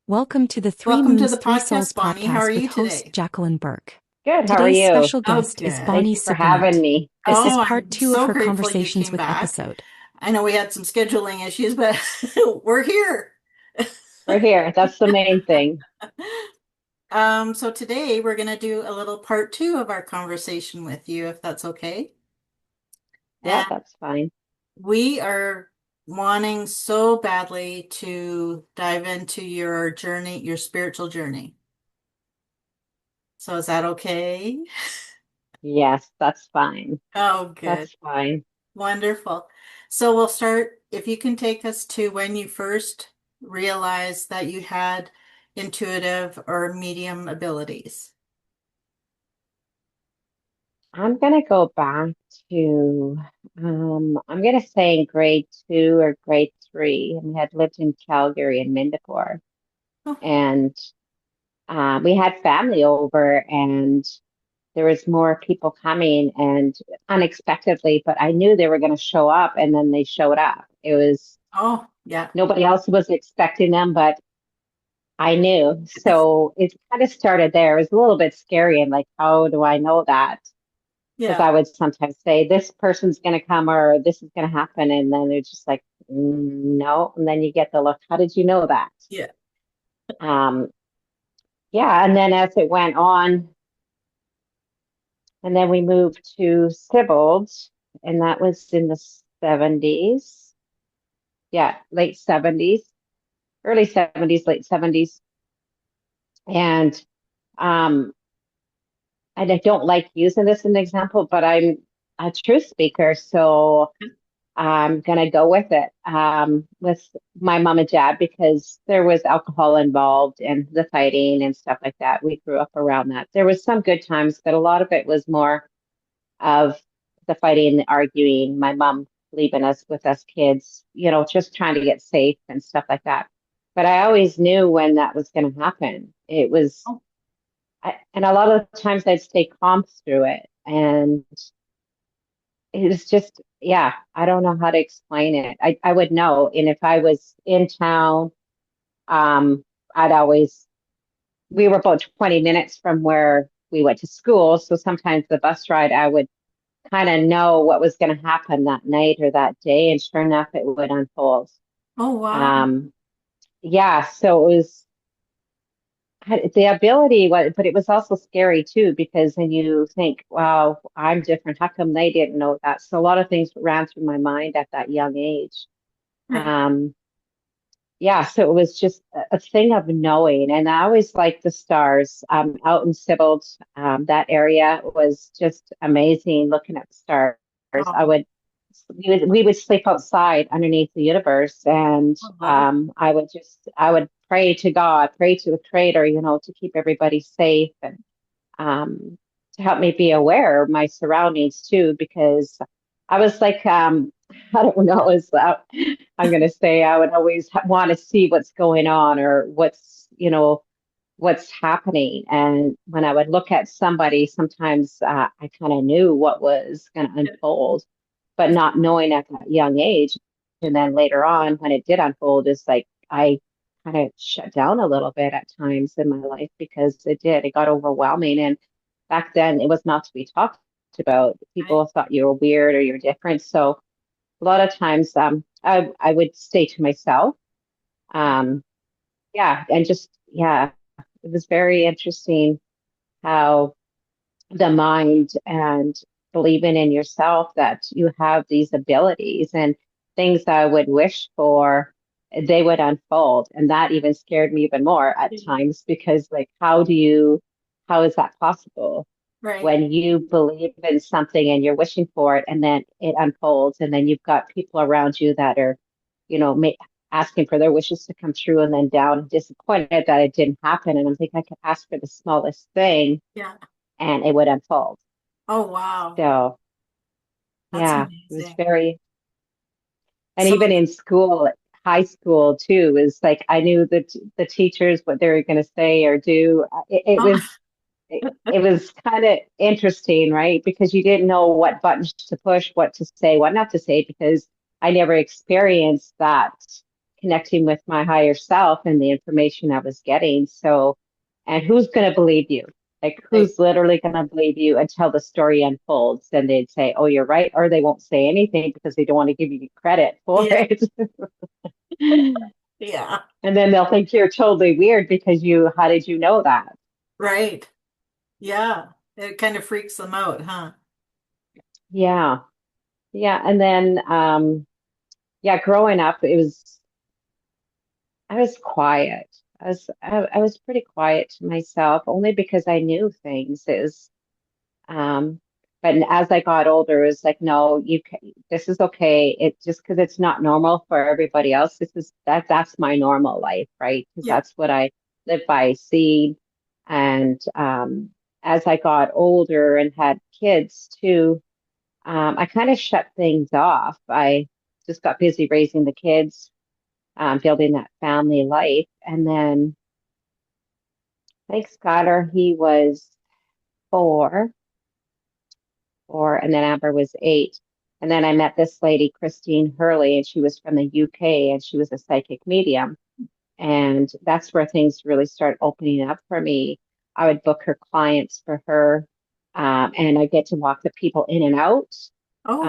Welcome to the Three Welcome to Moons, the Three Souls podcast, Bonnie. How are podcast with you host today? Jacqueline Burke. Good. How are Today's you? special Oh, guest is good. Thank Bonnie you for having Supernant. me. This is Oh, part I'm two of so her grateful you conversations came with back. episode. I know we had some scheduling issues, but we're here. We're here. That's the main thing. So today we're going to do a little part two of our conversation with you, if that's okay. Yeah, And that's fine. we are wanting so badly to dive into your journey, your spiritual journey. So is that okay? Yes, that's fine. Oh, good. That's fine. Wonderful. So we'll start, if you can take us to when you first realized that you had intuitive or medium abilities. I'm gonna go back to I'm gonna say in grade two or grade three, and we had lived in Calgary and Mindapore, Oh, and we had family over, and there was more people coming, and unexpectedly, but I knew they were going to show up, and then they showed up. It was oh, yeah. nobody else was expecting them, but I knew. So it kind of started there. It was a little bit scary and like, how do I know that? Because Yeah. I would sometimes say, this person's going to come or this is going to happen. And then it's just like, no. And then you get the look, how did you know that? Yeah. Um, yeah. And then as it went on, and then we moved to Sibbald, and that was in the 70s. Yeah, late 70s, early 70s, late 70s. And um, and I don't like using this as an example, but I'm a truth speaker, so I'm gonna go with it with my mom and dad because there was alcohol involved and the fighting and stuff like that. We grew up around that. There was some good times, but a lot of it was more of the fighting, the arguing, my mom leaving us with us kids, just trying to get safe and stuff like that. But I always knew when that was going to happen. Oh, And a lot of times I'd stay calm through it. And it was just, yeah, I don't know how to explain it. I would know. And if I was in town, um, I'd always, we were about 20 minutes from where we went to school. So sometimes the bus ride, I would kind of know what was going to happen that night or that day. And sure enough, it would unfold. oh, wow. Um, yeah, so it was the ability was, but it was also scary too, because then you think, wow, I'm different. How come they didn't know that? So a lot of things ran through my mind at that young age. Right. Um, yeah, so it was just a thing of knowing. And I always liked the stars. Out in Sibbald, that area was just amazing looking at the stars. I Oh, would we would sleep outside underneath the universe, and I love it. I would pray to God, pray to the Creator, to keep everybody safe and to help me be aware of my surroundings too, because I was like, I don't know, I'm going to say I would always want to see what's going on or what's happening. And when I would look at somebody, sometimes I kind of knew what was going to Yeah. unfold, but not knowing at that young age. And then later on, when it did unfold, is like I kind of shut down a little bit at times in my life because it got overwhelming. And back then, it was not to be talked about. Right. People thought you were weird or you're different. So a lot of times, I would stay to myself. Um, yeah, and just yeah, it was very interesting how the mind and believing in yourself that you have these abilities and things I would wish for, they would unfold. And that even scared me even more at Yeah. times because, like, how is that possible? Right. When you believe in something and you're wishing for it, and then it unfolds, and then you've got people around you that are, you know, ma- asking for their wishes to come true, and then down and disappointed that it didn't happen. And I'm thinking I could ask for the smallest thing Yeah. and it would unfold. Oh, wow. So That's yeah, it was amazing. very, and So, even in school, high school too, is like I knew that the teachers what they were going to say or do. It was kind of interesting, right? Because you didn't know what buttons to push, what to say, what not to say, because I never experienced that connecting with my higher self and the information I was getting. So, and who's going to believe you? Like, Right. who's literally going to believe you until the story unfolds? And they'd say, "Oh, you're right," or they won't say anything because they don't want to give you credit for Yeah. it. Yeah. And then they'll think you're totally weird because how did you know that? Right. Yeah. It kind of freaks them out, huh? Yeah. Yeah. And then, yeah, growing up, I was quiet. I was pretty quiet to myself only because I knew things is, um, but as I got older, it was like, no, this is okay. It just because it's not normal for everybody else. That's my normal life, right? Because Yeah. that's what I live by, see. And, as I got older and had kids too, I kind of shut things off. I just got busy raising the kids, building that family life. And then, I think Skylar, he was four, and then Amber was eight. And then I met this lady, Christine Hurley, and she was from the UK and she was a psychic medium. And that's where things really started opening up for me. I would book her clients for her, and I get to walk the people in and out. Oh,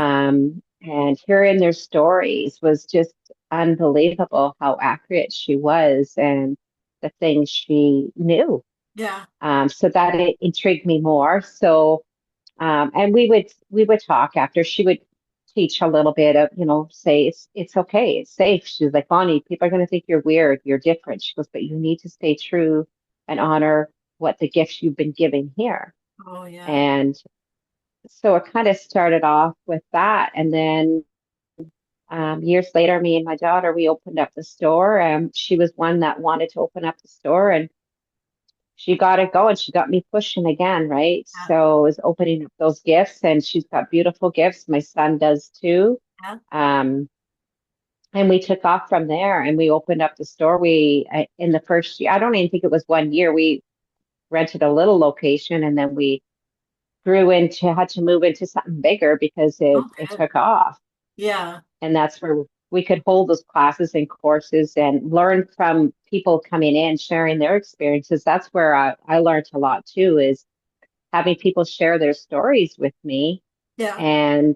And hearing their stories was just unbelievable how accurate she was and the things she knew. yeah. So that it intrigued me more. So, and we would talk after. She would teach a little bit of, say it's okay, it's safe. She was like, Bonnie, people are going to think you're weird, you're different. She goes, but you need to stay true and honor what the gifts you've been given here. Oh, yeah. And so it kind of started off with that, and then, years later, me and my daughter, we opened up the store. She was one that wanted to open up the store, and she got it going. She got me pushing again, right? Yeah. So it was opening up those gifts, and she's got beautiful gifts. My son does too. Yeah. Um, and we took off from there, and we opened up the store. In the first year, I don't even think it was 1 year. We rented a little location, and then we had to move into something bigger because Oh, it good. took off. Yeah. And that's where we could hold those classes and courses and learn from people coming in, sharing their experiences. That's where I learned a lot too, is having people share their stories with me Yeah. and,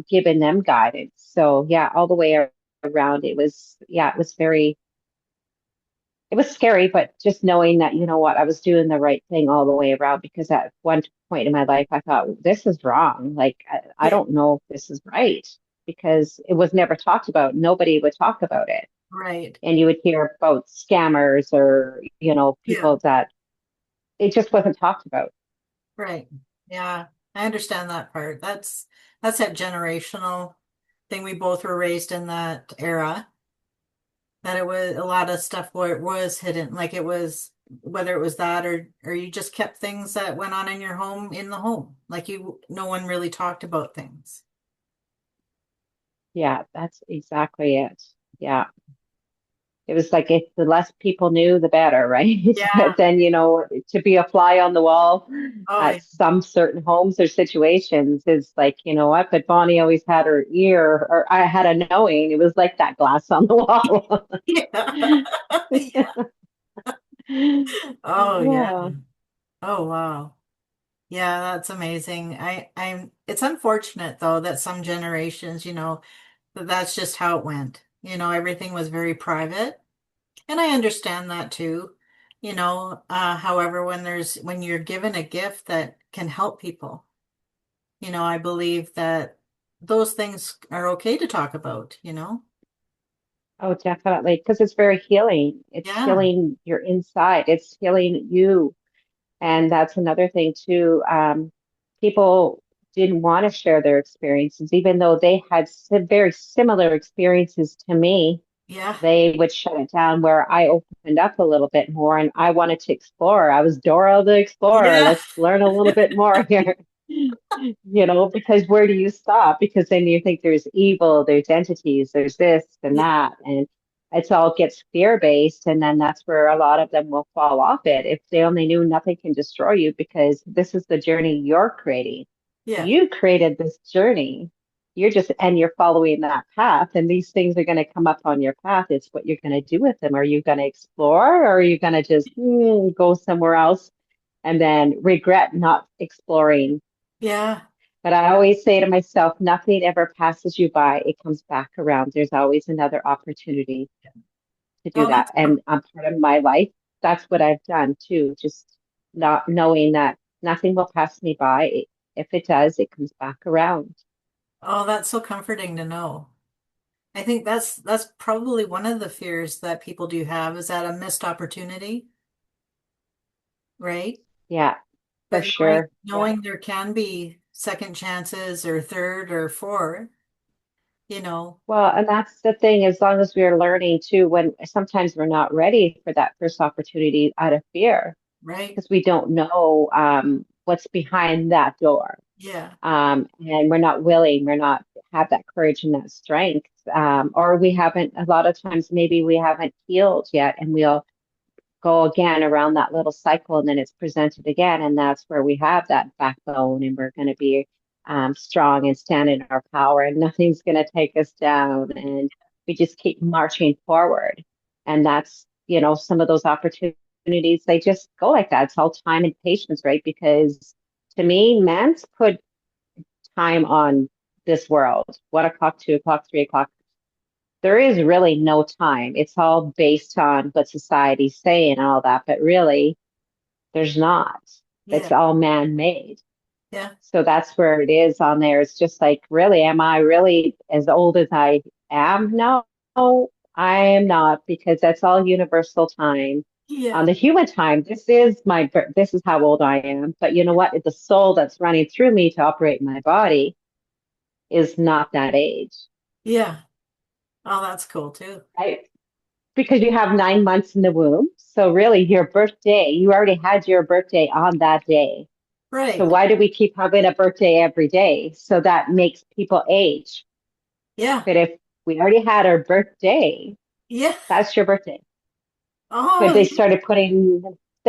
giving them guidance. So yeah, all the way around, it was it was scary, but just knowing that, you know what, I was doing the right thing all the way around, because at one point in my life, I thought, this is wrong. Like, I Yeah. don't know if this is right, because it was never talked about. Nobody would talk about it. Right. And you would hear about scammers or, Yeah. people that it just wasn't talked about. Right. Yeah. I understand that part. That's that generational thing. We both were raised in that era, that it was a lot of stuff where it was hidden. Like it was, whether it was that or you just kept things that went on in your home in the home. Like no one really talked about things. Yeah, that's exactly it. Yeah. It was like, if the less people knew, the better, right? Yeah. But then, to be a fly on the wall Oh, yeah. at some certain homes or situations is like, you know what? But Bonnie always had her ear, or I had a knowing. It was like that glass on the wall. Yeah. Yeah. Oh, yeah. Yeah. Oh, wow. Yeah, that's amazing. It's unfortunate though that some generations, that's just how it went. Everything was very private. And I understand that too. However, when you're given a gift that can help people, I believe that those things are okay to talk about. Oh, definitely. Because it's very healing. It's Yeah. healing your inside. It's healing you. And that's another thing too. People didn't want to share their experiences, even though they had very similar experiences to me. Yeah. They would shut it down, where I opened up a little bit more and I wanted to explore. I was Dora the Explorer. Yeah. Let's learn a little bit more here. Because where do you stop? Because then you think there's evil, there's entities, there's this and Yeah. that, and it's all gets fear based. And then that's where a lot of them will fall off it. If they only knew, nothing can destroy you, because this is the journey you're creating. Yeah. You created this journey. and you're following that path, and these things are going to come up on your path. It's what you're going to do with them. Are you going to explore, or are you going to just go somewhere else and then regret not exploring? Yeah. But I always say to myself, nothing ever passes you by. It comes back around. There's always another opportunity to do Oh, that. that's And on part of my life, that's what I've done too. Just not knowing that nothing will pass me by. If it does, it comes back around. oh, that's so comforting to know. I think that's probably one of the fears that people do have is that a missed opportunity, right? Yeah, for But knowing sure. Yeah. knowing there can be second chances or third or fourth, you know, Well, and that's the thing, as long as we're learning too, when sometimes we're not ready for that first opportunity out of fear, right? because we don't know what's behind that door. Yeah, And we're not willing, we're not have that courage and that strength. Or we haven't, a lot of times, maybe we haven't healed yet, and we'll go again around that little cycle, and then it's presented again. And that's where we have that backbone, and we're going to be strong and stand in our power, and nothing's going to take us down. And we just keep marching forward. And that's, some of those opportunities, they just go like that. It's all time and patience, right? Because to me, man's put time on this world, 1 o'clock, 2 o'clock, 3 o'clock. There is really no time. It's all based on what society's saying and all that, but really, there's not. yeah, It's all man-made. yeah, So that's where it is on there. It's just like, really, am I really as old as I am? No, I am not, because that's all universal time. On yeah, the human time, this is how old I am. But you know what? The soul that's running through me to operate my body is not that age, yeah. Oh, that's cool too. right? Because you have 9 months in the womb. So really, your birthday, you already had your birthday on that day. So Right. why do we keep having a birthday every day? So that makes people age. Yeah, But if we already had our birthday, yeah. that's your birthday. But Oh, they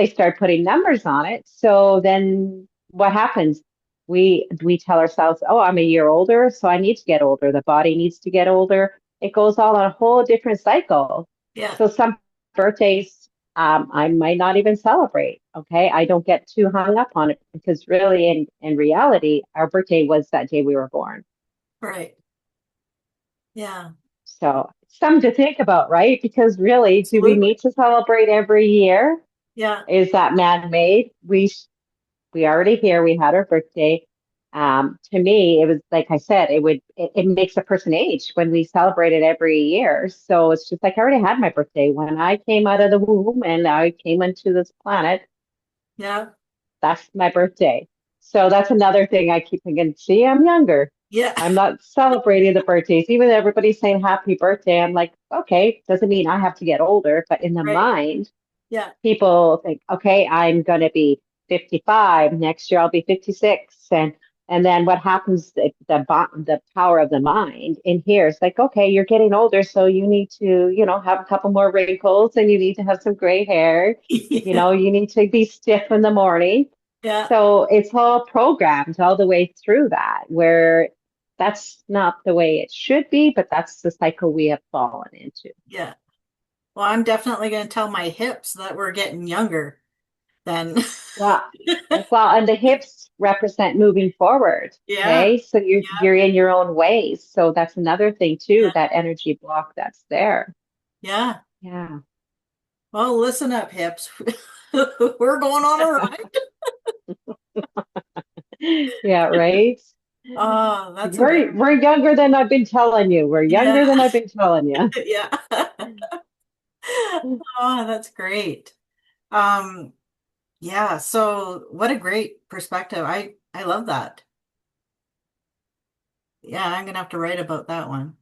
start putting numbers on it. So then what happens? We tell ourselves, oh, I'm a year older, so I need to get older. The body needs to get older. It goes all on a whole different cycle. yeah, So some birthdays I might not even celebrate. Okay. I don't get too hung up on it, because really in reality, our birthday was that day we were born. right. Yeah, So something to think about, right? Because really, do we absolutely. need to celebrate every year? Yeah, Is that man-made? We already here. We had our birthday. To me, it was like I said, it makes a person age when we celebrate it every year. So it's just like I already had my birthday when I came out of the womb and I came into this planet. yeah, That's my birthday. So that's another thing I keep thinking. See, I'm younger. yeah. I'm not celebrating the birthdays. Even though everybody's saying happy birthday, I'm like, okay, doesn't mean I have to get older. But in the Right. mind, Yeah, people think, okay, I'm going to be 55. Next year, I'll be 56. And then what happens, the power of the mind in here is like, okay, you're getting older. So you need to, have a couple more wrinkles, and you need to have some gray hair. yeah, You need to be stiff in the morning. yeah, So it's all programmed all the way through that, where that's not the way it should be, but that's the cycle we have fallen into. yeah. Well, I'm definitely going to tell my hips that we're getting younger then. Well, and the hips represent moving forward. Yeah, Okay. So you're in your own ways. So that's another thing too, yeah, that energy block that's there. yeah. Yeah. Well, listen up, hips. We're going on a ride. Yeah, right. Oh, that's amazing. We're younger than I've been telling you. We're Yeah, younger than I've been telling you. yeah. Oh, that's great. Um, yeah, so what a great perspective. I love that. Yeah, I'm gonna have to write about that one.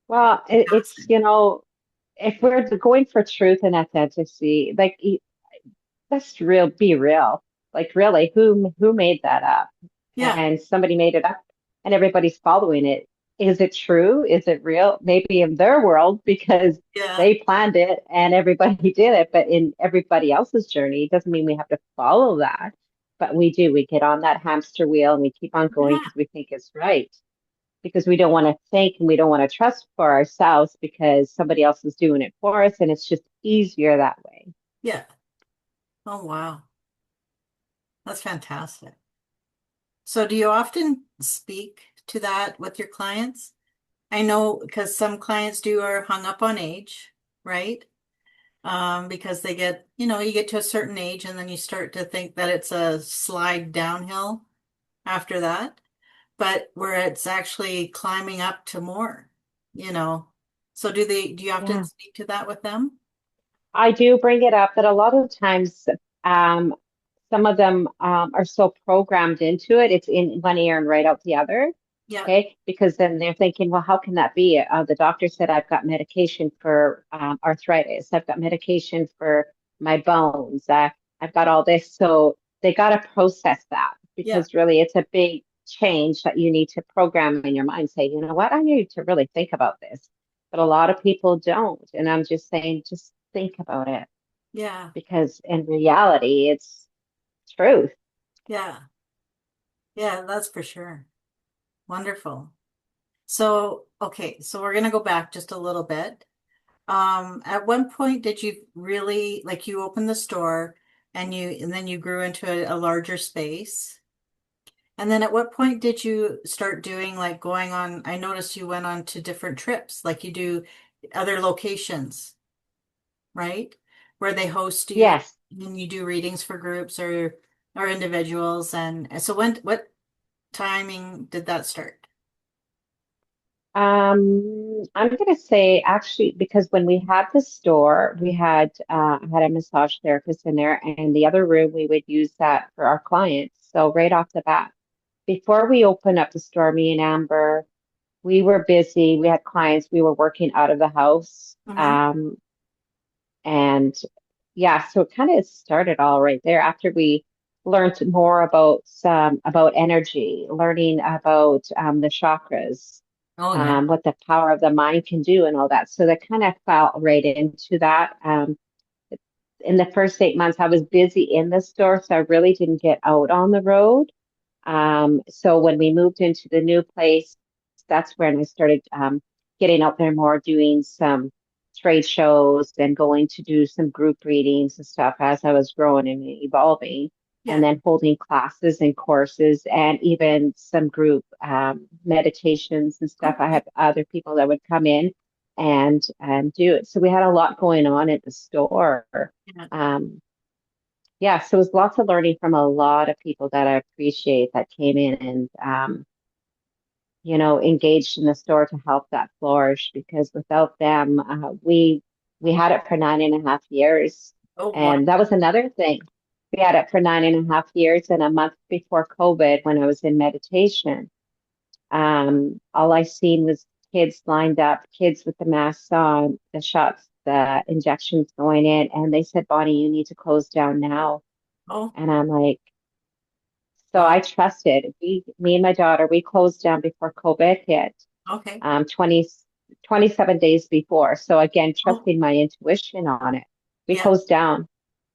Well, it's, Fantastic. if we're going for truth and authenticity, like let's be real. Like really, who made that up? Yeah, And somebody made it up, and everybody's following it. Is it true? Is it real? Maybe in their world, because yeah, they planned it and everybody did it, but in everybody else's journey, it doesn't mean we have to follow that. But we do. We get on that hamster wheel and we keep on going yeah, because we think it's right. because we don't want to think and we don't want to trust for ourselves because somebody else is doing it for us, and it's just easier that way. Yeah. Oh, wow. That's fantastic. So do you often speak to that with your clients? I know because some clients do are hung up on age, right? Because they get, you get to a certain age and then you start to think that it's a slide downhill after that, but where it's actually climbing up to more, you know. So do you often Yeah. speak to that with them? I do bring it up that a lot of times, um, some of them are so programmed into it, it's in one ear and right out the other. Yeah. Okay. Because then they're thinking, well, how can that be? The doctor said I've got medication for arthritis. I've got medication for my bones. I've got all this. So they got to process that Yeah. because really it's a big change that you need to program in your mind. Say, you know what? I need to really think about this. But a lot of people don't. And I'm just saying, just think about it Yeah. because in reality, it's truth. Yeah. Yeah, that's for sure. Wonderful. So, okay, so we're gonna go back just a little bit. At one point did you really like you opened the store and then you grew into a larger space? And then at what point did you start doing like going on, I noticed you went on to different trips, like you do other locations, right? Where they host you Yes. and you do readings for groups or individuals. And so what timing did that start? I'm gonna say actually because when we had the store, we had a massage therapist in there, and the other room we would use that for our clients. So right off the bat, before we opened up the store, me and Amber, we were busy. We had clients. We were working out of the house. Hmm. And yeah, so it kind of started all right there after we learned more about energy, learning about the chakras, Oh yeah. what the power of the mind can do, and all that. So that kind of fell right into that. In the first 8 months, I was busy in the store, so I really didn't get out on the road. So when we moved into the new place, that's when I started getting out there more, doing some trade shows and going to do some group readings and stuff as I was growing and evolving, and Yeah. then holding classes and courses and even some group meditations and stuff. I Okay. had other people that would come in and do it. So we had a lot going on at the store. Yeah. Um, yeah, so it was lots of learning from a lot of people that I appreciate that came in and engaged in the store to help that flourish because without them, we had it for 9.5 years. Oh wow. And that was another thing. We had it for 9.5 years, and a month before COVID, when I was in meditation, all I seen was kids lined up, kids with the masks on, the shots, the injections going in, and they said, Bonnie, you need to close down now. Oh And I'm like, so wow. I trusted. Me and my daughter, we closed down before COVID hit, Okay. 20 27 days before. So again, Oh trusting my intuition on it. We yeah. closed down.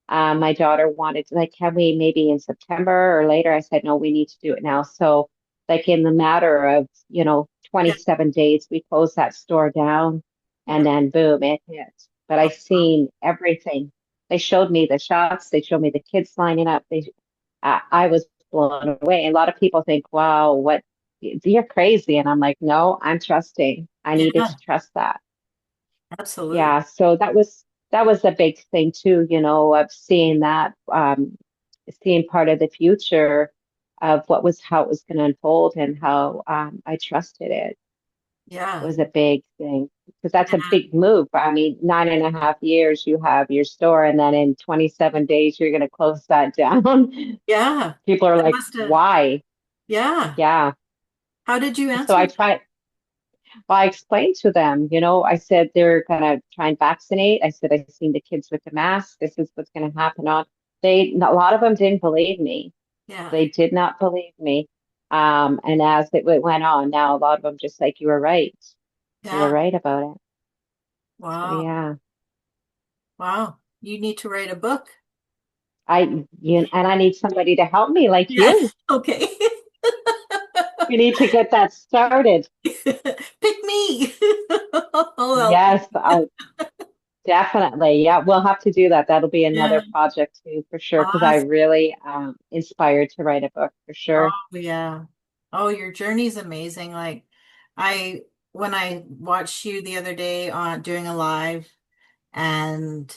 My daughter wanted, like, can we maybe in September or later? I said, no, we need to do it now. So, like, in the matter of, Yeah. 27 days, we closed that store down and Yeah. then boom, it hit. But I Oh wow. seen everything. They showed me the shots, they showed me the kids lining up. I was blown away. A lot of people think, wow, what, you're crazy. And I'm like, no, I'm trusting. I needed Yeah. to trust that. Absolutely. Yeah, so that was a big thing too, of seeing that, seeing part of the future of how it was going to unfold and how I trusted it Yeah. was a big thing because that's a Yeah. big move. I mean, 9.5 years you have your store, and then in 27 days you're going to close that down. Yeah. People are That like, must have. why? Yeah. Yeah. How did you So answer I that? try. Well, I explained to them, I said they're gonna try and vaccinate. I said I've seen the kids with the mask. This is what's gonna happen on. A lot of them didn't believe me. Yeah. They did not believe me. And as went on, now a lot of them just like you were right. You were Yeah. right about it. So Wow. yeah, Wow. You need to write a book. and I need somebody to help me like Yeah. you. Okay. You need to get that started. Pick me. I'll help you. Yes, definitely. Yeah, we'll have to do that. That'll be Yeah. another project too, for sure, because I Awesome. really inspired to write a book for Oh, sure. yeah. Oh, your journey's amazing. Like I when I watched you the other day on doing a live and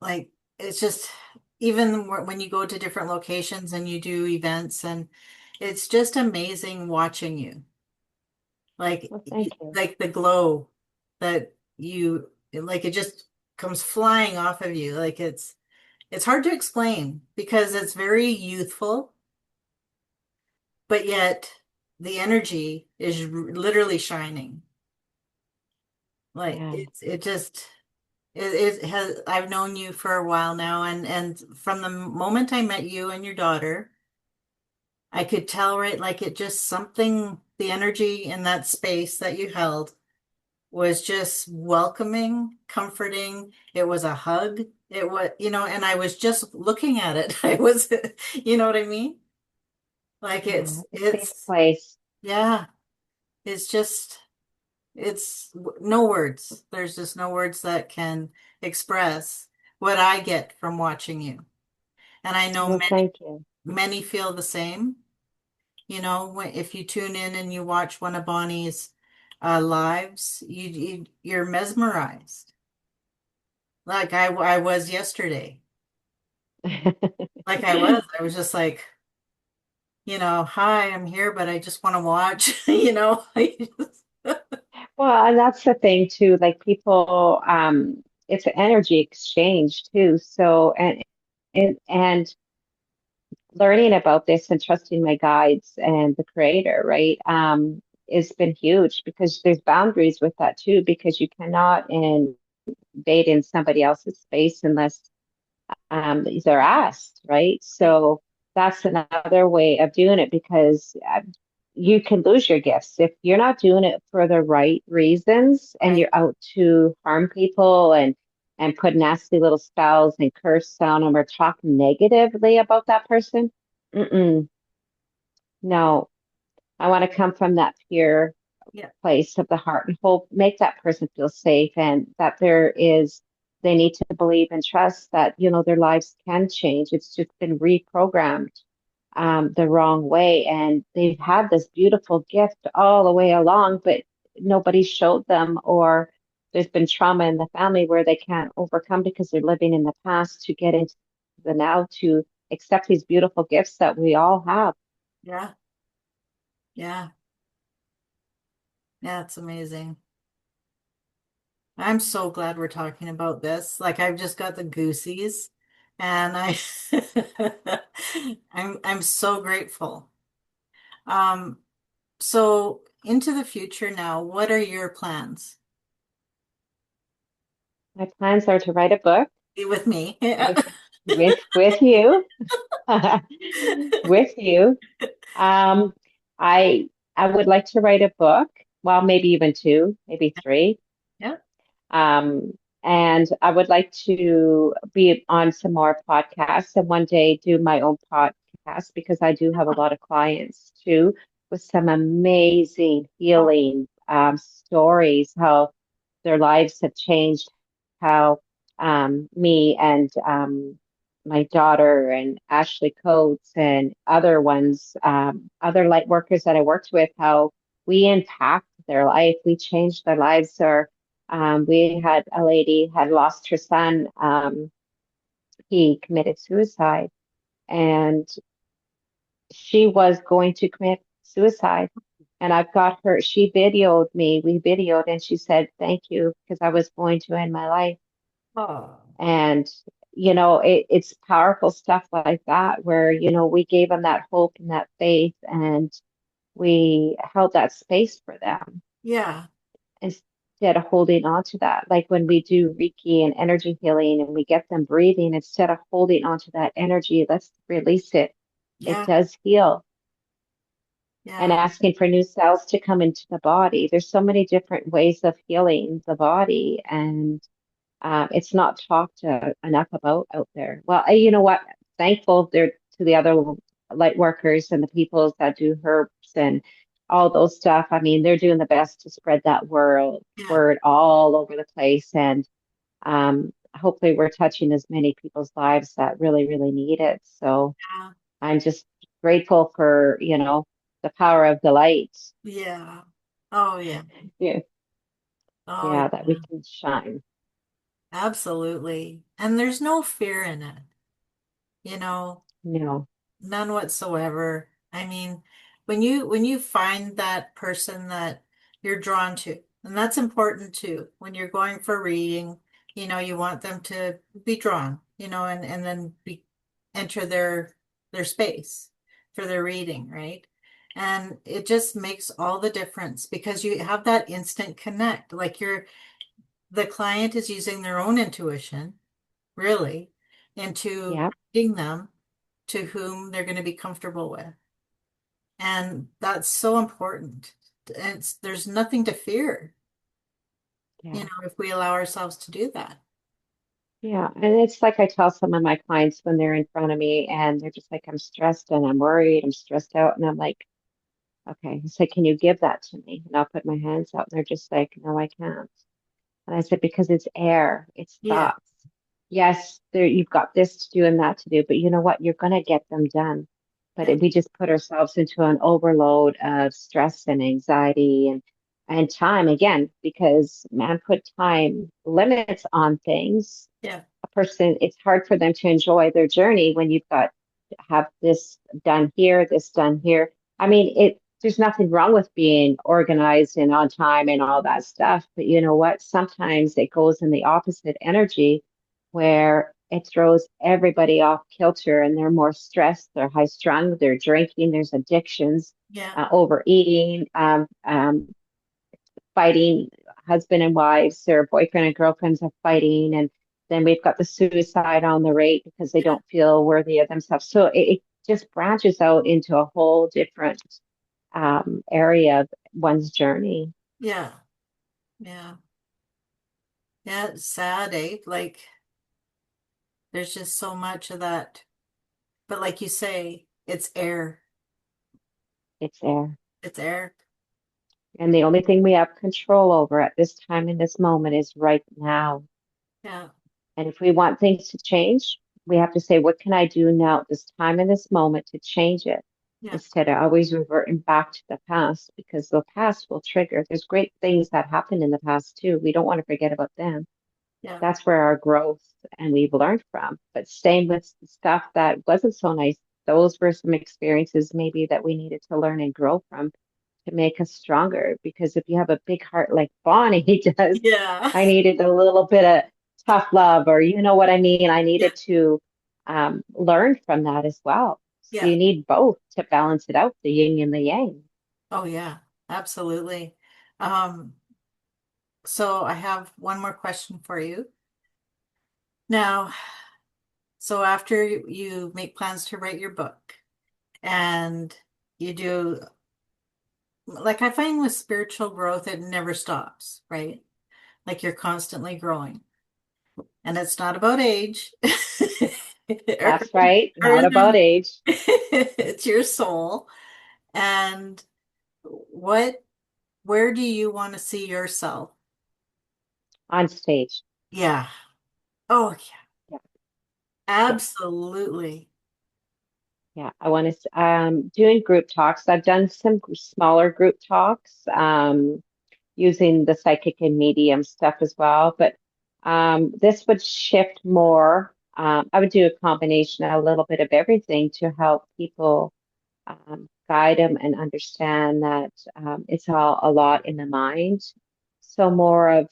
like it's just even when you go to different locations and you do events and it's just amazing watching you. Like Well, thank you. like the glow that you like it just comes flying off of you. Like it's hard to explain because it's very youthful, but yet the energy is literally shining. Like Yeah. it just it has I've known you for a while now and from the moment I met you and your daughter, I could tell right like it just something the energy in that space that you held was just welcoming, comforting. It was a hug. It was, and I was just looking at it. I was, you know what I mean? Like Yeah, a safe it's, place. yeah, it's just, it's no words. There's just no words that can express what I get from watching you. And I know Well, many, thank you. many feel the same. If you tune in and you watch one of Bonnie's lives, you're mesmerized. Like I was yesterday. Like I was just like, hi, I'm here, but I just want to watch, Well, and that's the thing too, like people, it's an energy exchange too. So, and learning about this and trusting my guides and the creator, right? Has been huge because there's boundaries with that too, because you cannot invade in somebody else's space unless they're Yeah, asked, right? right, So that's another way of doing it because you can lose your gifts if you're not doing it for the right reasons and right. you're out to harm people and put nasty little spells and curse on them or talk negatively about that person. Mm-mm, no, I want to come from that pure Yeah, place of the heart and hope, make that person feel safe and that they need to believe and trust that, their lives can change. It's just been reprogrammed the wrong way. And they've had this beautiful gift all the way along, but nobody showed them, or there's been trauma in the family where they can't overcome because they're living in the past to get into the now to accept these beautiful gifts that we all have. yeah, yeah, yeah, it's amazing. I'm so glad we're talking about this. Like I've just got the goosies and I'm so grateful. Um, so into the future now, what are your plans? My plans are to write a book Be with me. with with you with you. Um, I I would like to write a book, well, maybe even two, maybe three. Yeah. Um, and I would like to be on some more podcasts and one day do my own podcast because I do have a lot of clients too with some amazing Oh, healing stories, how their lives have changed, how me and my daughter and Ashley Coates and other ones, other light workers that I worked with, how we impact their life, we changed their lives, or we had a lady had lost her son. He committed suicide, and she was going to commit suicide. And I've got her. She videoed me. We videoed, and she said, "Thank you," because I was going to end my life. oh, And it's powerful stuff like that, where we gave them that hope and that faith, and we held that space for them yeah, instead of holding on to that. Like when we do Reiki and energy healing and we get them breathing, instead of holding on to that energy, let's release it. It yeah, does heal. And yeah, asking for new cells to come into the body. There's so many different ways of healing the body, and it's not talked enough about out there. Well, you know what? Thankful there to the other light workers and the people that do herbs and all those stuff. I mean, they're doing the best to spread that Yeah. word all over the place. And hopefully we're touching as many people's lives that really, really need it. So Yeah. I'm just grateful for, the power of the light. Yeah. Oh yeah. Yeah. Oh Yeah, that we yeah. can shine. Absolutely. And there's no fear in it, you know. No. None whatsoever. I mean, when you find that person that you're drawn to, and that's important too. When you're going for reading, you want them to be drawn, and then enter their space for their reading, right? And it just makes all the difference because you have that instant connect. Like the client is using their own intuition, really, into Yeah. reading them to whom they're going to be comfortable with. And that's so important. And there's nothing to fear, Yeah. if we allow ourselves to do that. Yeah. And it's like I tell some of my clients when they're in front of me and they're just like, I'm stressed and I'm worried, I'm stressed out. And I'm like, okay. I said, can you give that to me? And I'll put my hands out. And they're just like, no, I can't. And I said, because it's air, it's Yeah, thoughts. Yes, there you've got this to do and that to do, but you know what? You're going to get them done. But yeah, we just put ourselves into an overload of stress and anxiety and time again, because man put time limits on things. yeah, A person, it's hard for them to enjoy their journey when you've got to have this done here, this done here. I mean, there's nothing wrong with being organized and on time and all that stuff, but you know what? Sometimes it goes in the opposite energy where it throws everybody off kilter and they're more stressed, they're high strung, they're drinking, there's addictions, yeah, overeating, fighting, husband and wives or boyfriend and girlfriends are fighting. And then we've got the suicide on the rate because they yeah, don't feel worthy of themselves. So it just branches out into a whole different area of one's journey. yeah, yeah. Yeah, it's sad, eh? Like there's just so much of that. But like you say, it's air. It's there. It's air. And the only thing we have control over at this time in this moment is right now. Yeah, And if we want things to change, we have to say, what can I do now at this time in this moment to change it? yeah, Instead of always reverting back to the past, because the past will trigger. There's great things that happened in the past too. We don't want to forget about them. yeah, That's where our growth and we've learned from. But same with the stuff that wasn't so nice. Those were some experiences maybe that we needed to learn and grow from to make us stronger. Because if you have a big heart like Bonnie does, yeah, I needed a little bit of tough love, or you know what I mean? I yeah, needed to learn from that as well. So yeah. you need both to balance it out, the yin and the yang. Oh yeah, absolutely. Um, so I have one more question for you. Now, so after you make plans to write your book and you do, like I find with spiritual growth, it never stops, right? Like you're constantly growing. And it's not about age or, That's right. or Not about age. it's your soul. And what, where do you want to see yourself? On stage. Yeah. Oh, yeah. Yeah. Yeah. Absolutely. Yeah. I want to, doing group talks. I've done some smaller group talks, using the psychic and medium stuff as well. But this would shift more. I would do a combination, a little bit of everything to help people guide them and understand that it's all a lot in the mind. So more of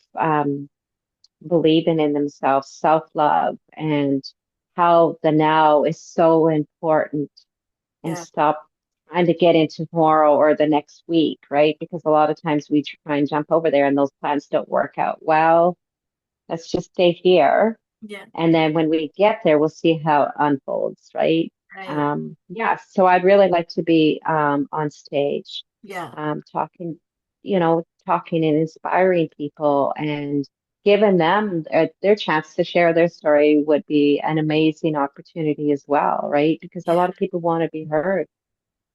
believing in themselves, self-love, and how the now is so important and Yeah. stop trying to get into tomorrow or the next week, right? Because a lot of times we try and jump over there and those plans don't work out well. Let's just stay here. Yeah. And then when we get there, we'll see how it unfolds, right? Right. Yeah, so I'd really like to be on stage, Yeah. talking, talking and inspiring people and giving them their chance to share their story would be an amazing opportunity as well, right? Because a Yeah. lot of people want to be heard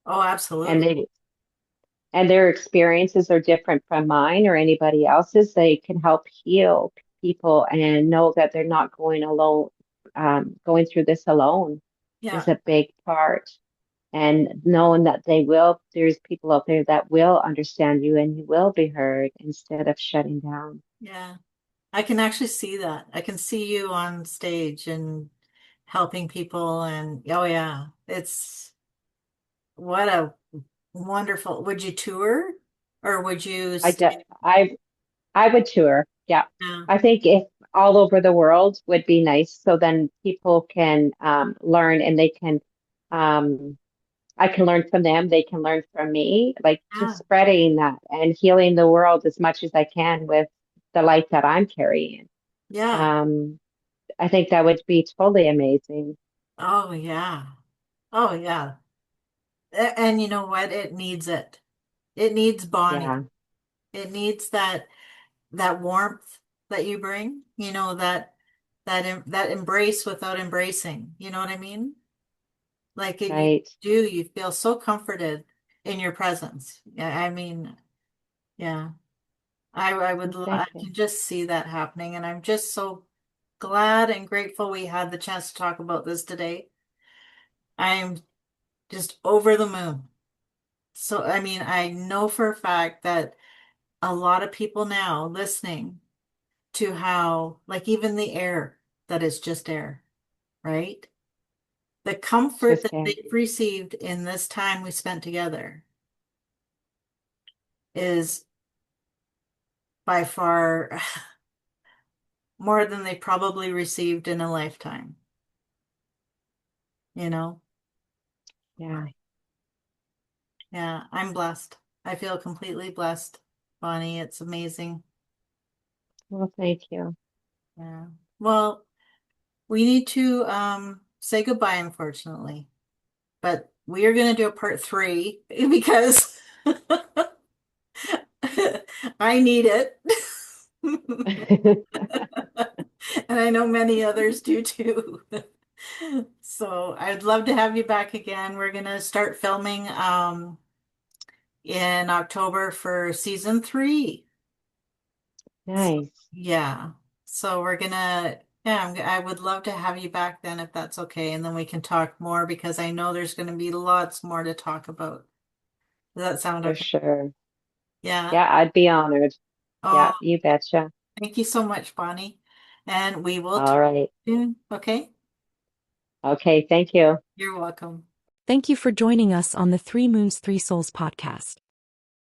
Oh, and absolutely. and their experiences are different from mine or anybody else's, they can help heal people and know that they're not going alone. Going through this alone is Yeah. a big part. And knowing that there's people out there that will understand you and you will be heard instead of shutting down. Yeah. I can actually see that. I can see you on stage and helping people and oh yeah, it's what a wonderful. Would you tour or would you I, stay? de- I, I would tour. Yeah. Yeah. I think if all over the world would be nice. So then people can learn and they can, um, I can learn from them. They can learn from me, like just Yeah. spreading that and healing the world as much as I can with the light that I'm carrying. Yeah. Um, I think that would be totally amazing. Oh yeah. Oh yeah. And you know what? It needs it. It needs Bonnie. Yeah, It needs that warmth that you bring, that embrace without embracing. You know what I mean? Like you right. do, you feel so comforted in your presence. Yeah, I mean, yeah. Well, I thank you. can just see that happening, and I'm just so glad and grateful we had the chance to talk about this today. I'm just over the moon. So, I mean, I know for a fact that a lot of people now listening to how, like, even the air that is just air, right? The It's comfort just that they've received in this time we spent together is by far more than they probably received in a lifetime, you know? yeah. Yeah, I'm blessed. I feel completely blessed, Bonnie. It's amazing. Well, thank you. Yeah. Well, we need to say goodbye, unfortunately, but we are going to do a part three because I need it. And I know many others do too. So I'd love to have you back again. We're gonna start filming in October for season three. So, Nice, yeah. So we're gonna, yeah, I would love to have you back then if that's okay, and then we can talk more because I know there's gonna be lots more to talk about. Does that sound for okay? sure. Yeah. Yeah, I'd be honored. Oh, Yeah, you betcha. thank you so much, Bonnie. And we will All talk right. soon. Okay? Okay, thank you. You're welcome. Thank you for joining us on the Three Moons, Three Souls podcast.